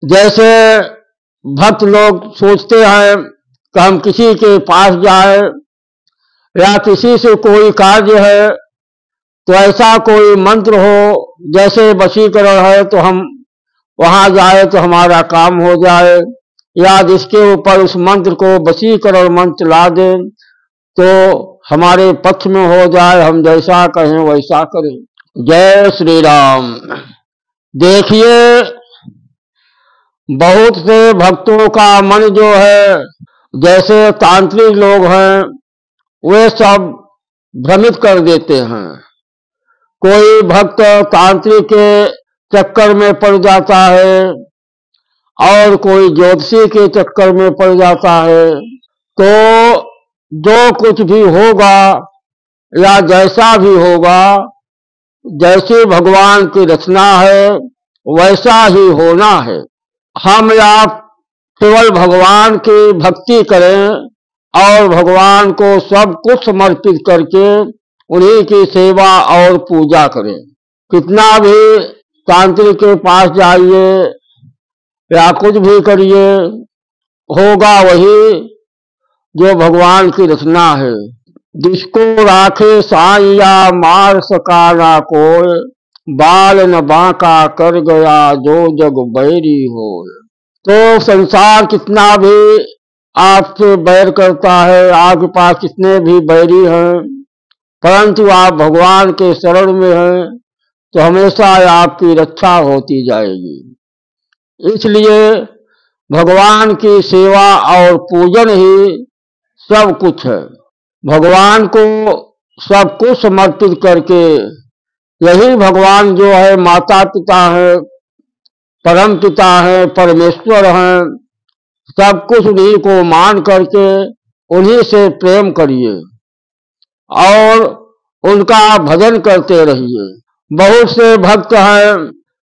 जैसे भक्त लोग सोचते हैं कि हम किसी के पास जाए या किसी से कोई कार्य है तो ऐसा कोई मंत्र हो, जैसे वशीकरण है तो हम वहां जाए तो हमारा काम हो जाए, या जिसके ऊपर उस मंत्र को वशीकरण मंत्र ला दे तो हमारे पक्ष में हो जाए, हम जैसा कहें वैसा करें। जय श्री राम। देखिए, बहुत से भक्तों का मन जो है, जैसे तांत्रिक लोग हैं, वे सब भ्रमित कर देते हैं। कोई भक्त तांत्रिक के चक्कर में पड़ जाता है और कोई ज्योतिषी के चक्कर में पड़ जाता है, तो जो कुछ भी होगा या जैसा भी होगा, जैसी भगवान की रचना है वैसा ही होना है। हम या केवल भगवान की भक्ति करें और भगवान को सब कुछ समर्पित करके उन्हीं की सेवा और पूजा करें। कितना भी तांत्रिक के पास जाइए या कुछ भी करिए, होगा वही जो भगवान की रचना है। जिसको राखे साइया मार सका ना कोई, बाल न बांका कर गया जो जग बैरी हो। तो संसार कितना भी आपसे बैर करता है, आपके पास कितने भी बैरी हैं, परंतु आप भगवान के शरण में हैं तो हमेशा आपकी रक्षा होती जाएगी। इसलिए भगवान की सेवा और पूजन ही सब कुछ है। भगवान को सब कुछ समर्पित करके, यही भगवान जो है माता पिता है, परम पिता है, परमेश्वर हैं, सब कुछ उन्हीं को मान करके उन्हीं से प्रेम करिए और उनका भजन करते रहिए। बहुत से भक्त हैं,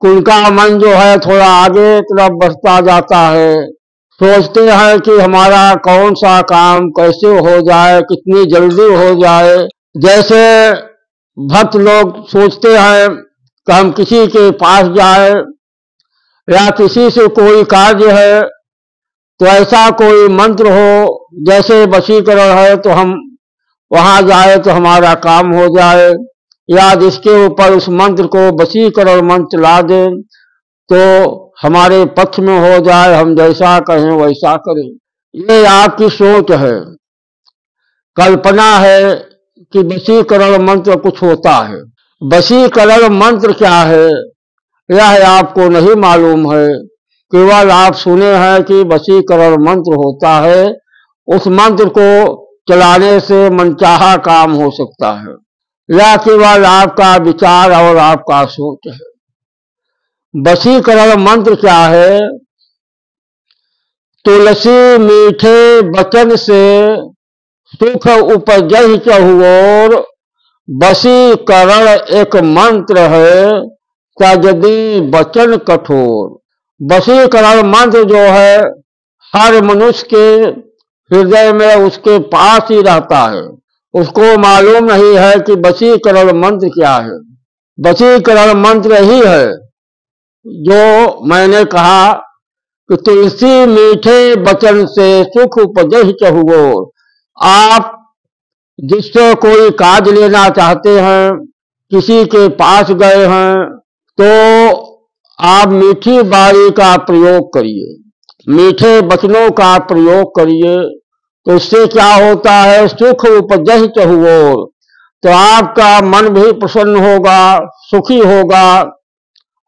उनका मन जो है थोड़ा आगे तरफ बढ़ता जाता है, सोचते हैं कि हमारा कौन सा काम कैसे हो जाए, कितनी जल्दी हो जाए। जैसे भक्त लोग सोचते हैं कि हम किसी के पास जाए या किसी से कोई कार्य है तो ऐसा कोई मंत्र हो, जैसे वशीकरण है तो हम वहां जाए तो हमारा काम हो जाए, या जिसके ऊपर उस मंत्र को वशीकरण मंत्र ला दे तो हमारे पक्ष में हो जाए, हम जैसा कहें वैसा करें। ये आपकी सोच है, कल्पना है कि वशीकरण मंत्र कुछ होता है। वशीकरण मंत्र क्या है यह आपको नहीं मालूम है, केवल आप सुने हैं कि वशीकरण मंत्र होता है। उस मंत्र को चलाने से मनचाहा काम हो सकता है, यह केवल आपका विचार और आपका सोच है। वशीकरण मंत्र क्या है? तुलसी मीठे वचन से सुख उपजहि चहुओर, वशीकरण एक मंत्र है त्यजति वचन कठोर। वशीकरण मंत्र जो है हर मनुष्य के हृदय में उसके पास ही रहता है, उसको मालूम नहीं है कि वशीकरण मंत्र क्या है। वशीकरण मंत्र ही है जो मैंने कहा कि तुलसी मीठे वचन से सुख उपजहि चहुओर। आप जिससे कोई कार्य लेना चाहते हैं, किसी के पास गए हैं, तो आप मीठी बाणी का प्रयोग करिए, मीठे वचनों का प्रयोग करिए, तो इससे क्या होता है? सुख उपजहि चहुओर। तो आपका मन भी प्रसन्न होगा, सुखी होगा,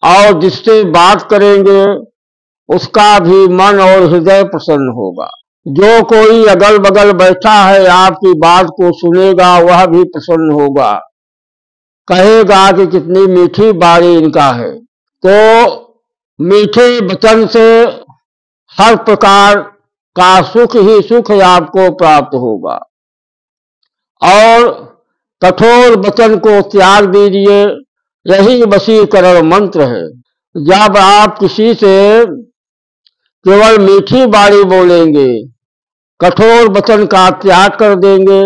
और जिससे बात करेंगे उसका भी मन और हृदय प्रसन्न होगा। जो कोई अगल बगल बैठा है आपकी बात को सुनेगा वह भी प्रसन्न होगा, कहेगा कि कितनी मीठी बाणी इनका है। तो मीठे वचन से हर प्रकार का सुख ही सुख आपको प्राप्त होगा, और कठोर वचन को त्याग दीजिए, यही वशीकरण मंत्र है। जब आप किसी से केवल मीठी बाणी बोलेंगे, कठोर वचन का त्याग कर देंगे,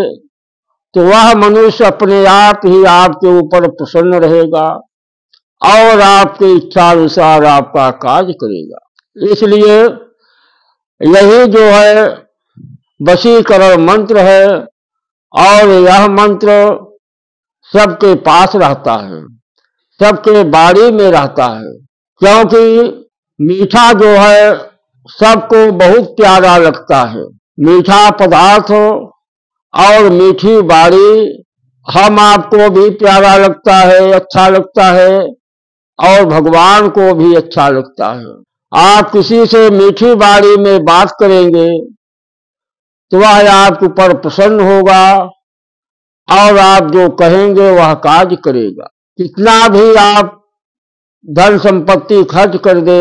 तो वह मनुष्य अपने आप ही आपके ऊपर प्रसन्न रहेगा और आपकी इच्छा अनुसार आपका कार्य करेगा। इसलिए यही जो है वशीकरण मंत्र है, और यह मंत्र सबके पास रहता है, सबके बाड़ी में रहता है, क्योंकि मीठा जो है सबको बहुत प्यारा लगता है। मीठा पदार्थ और मीठी बाड़ी हम आपको भी प्यारा लगता है, अच्छा लगता है, और भगवान को भी अच्छा लगता है। आप किसी से मीठी बाड़ी में बात करेंगे तो वह आपके ऊपर प्रसन्न होगा, और आप जो कहेंगे वह कार्य करेगा। कितना भी आप धन संपत्ति खर्च कर दे,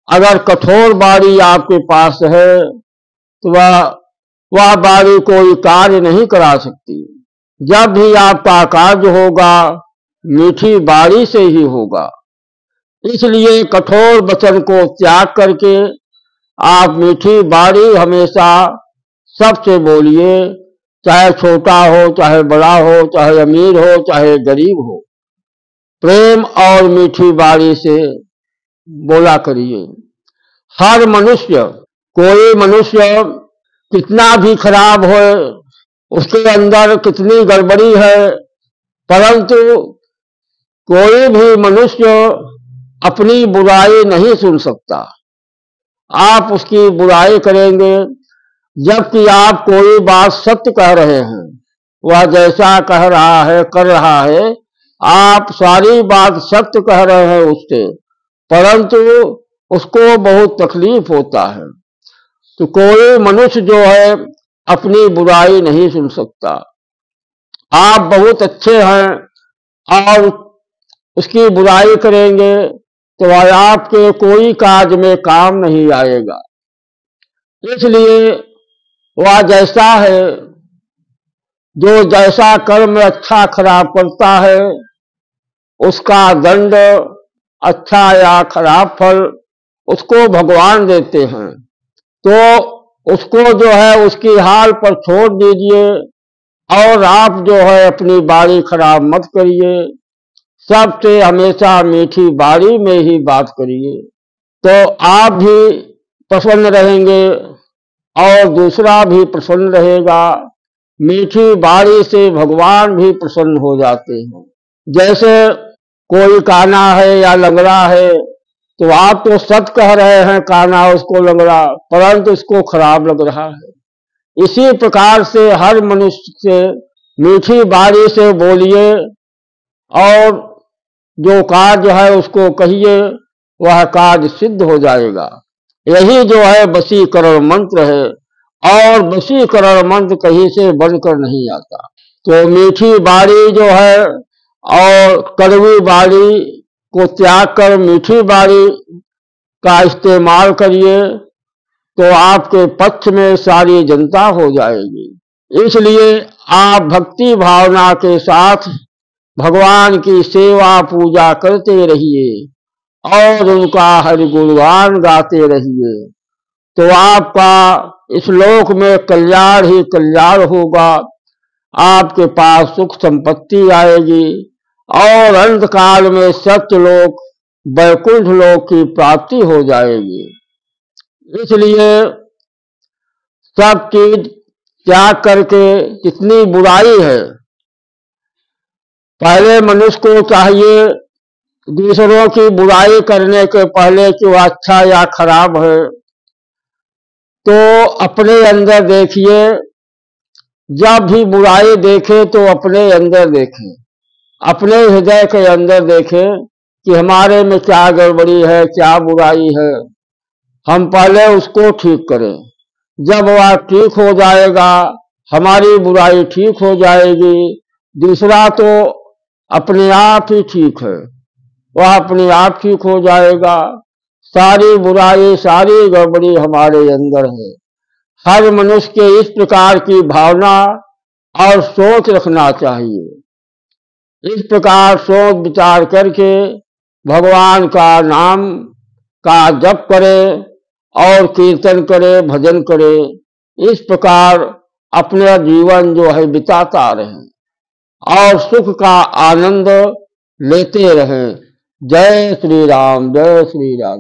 अगर कठोर बाड़ी आपके पास है तो वह बाड़ी कोई कार्य नहीं करा सकती। जब भी आपका कार्य होगा मीठी बाड़ी से ही होगा। इसलिए कठोर वचन को त्याग करके आप मीठी बाड़ी हमेशा सबसे बोलिए, चाहे छोटा हो, चाहे बड़ा हो, चाहे अमीर हो, चाहे गरीब हो। प्रेम और मीठी बाड़ी से बोला करिए। हर मनुष्य, कोई मनुष्य कितना भी खराब हो, उसके अंदर कितनी गड़बड़ी है, परंतु कोई भी मनुष्य अपनी बुराई नहीं सुन सकता। आप उसकी बुराई करेंगे, जबकि आप कोई बात सत्य कह रहे हैं, वह जैसा कह रहा है, कर रहा है, आप सारी बात सत्य कह रहे हैं उससे, परंतु उसको बहुत तकलीफ होता है। तो कोई मनुष्य जो है अपनी बुराई नहीं सुन सकता। आप बहुत अच्छे हैं और उसकी बुराई करेंगे तो वह आपके कोई कार्य में काम नहीं आएगा। इसलिए वह जैसा है, जो जैसा कर्म अच्छा खराब करता है, उसका दंड, अच्छा या खराब फल उसको भगवान देते हैं। तो उसको जो है उसकी हाल पर छोड़ दीजिए, और आप जो है अपनी बाड़ी खराब मत करिए। सबसे हमेशा मीठी बाड़ी में ही बात करिए, तो आप भी प्रसन्न रहेंगे और दूसरा भी प्रसन्न रहेगा। मीठी बाड़ी से भगवान भी प्रसन्न हो जाते हैं। जैसे कोई काना है या लंगड़ा है, तो आप तो सच कह रहे हैं काना उसको लंगड़ा, परंतु उसको खराब लग रहा है। इसी प्रकार से हर मनुष्य से मीठी बाड़ी से बोलिए, और जो कार्य है उसको कहिए, वह कार्य सिद्ध हो जाएगा। यही जो है वशीकरण मंत्र है, और वशीकरण मंत्र कहीं से बनकर नहीं आता। तो मीठी बाड़ी जो है और कड़वी बाड़ी को त्याग कर मीठी बाड़ी का इस्तेमाल करिए, तो आपके पक्ष में सारी जनता हो जाएगी। इसलिए आप भक्ति भावना के साथ भगवान की सेवा पूजा करते रहिए और उनका हरि गुणगान गाते रहिए, तो आपका इस लोक में कल्याण ही कल्याण होगा। आपके पास सुख संपत्ति आएगी, और अंतकाल में सत्यलोक वैकुंठ लोक की प्राप्ति हो जाएगी। इसलिए सब चीज त्याग करके, जितनी बुराई है, पहले मनुष्य को चाहिए दूसरों की बुराई करने के पहले कि वह अच्छा या खराब है, तो अपने अंदर देखिए। जब भी बुराई देखे तो अपने अंदर देखें, अपने हृदय के अंदर देखें कि हमारे में क्या गड़बड़ी है, क्या बुराई है। हम पहले उसको ठीक करें। जब वह ठीक हो जाएगा, हमारी बुराई ठीक हो जाएगी। दूसरा तो अपने आप ही ठीक है, वह अपने आप ठीक हो जाएगा। सारी बुराई, सारी गड़बड़ी हमारे अंदर है। हर मनुष्य के इस प्रकार की भावना और सोच रखना चाहिए। इस प्रकार सोच विचार करके भगवान का नाम का जप करे और कीर्तन करे, भजन करे। इस प्रकार अपना जीवन जो है बिताता रहे और सुख का आनंद लेते रहे। जय श्री राम, जय श्री राम।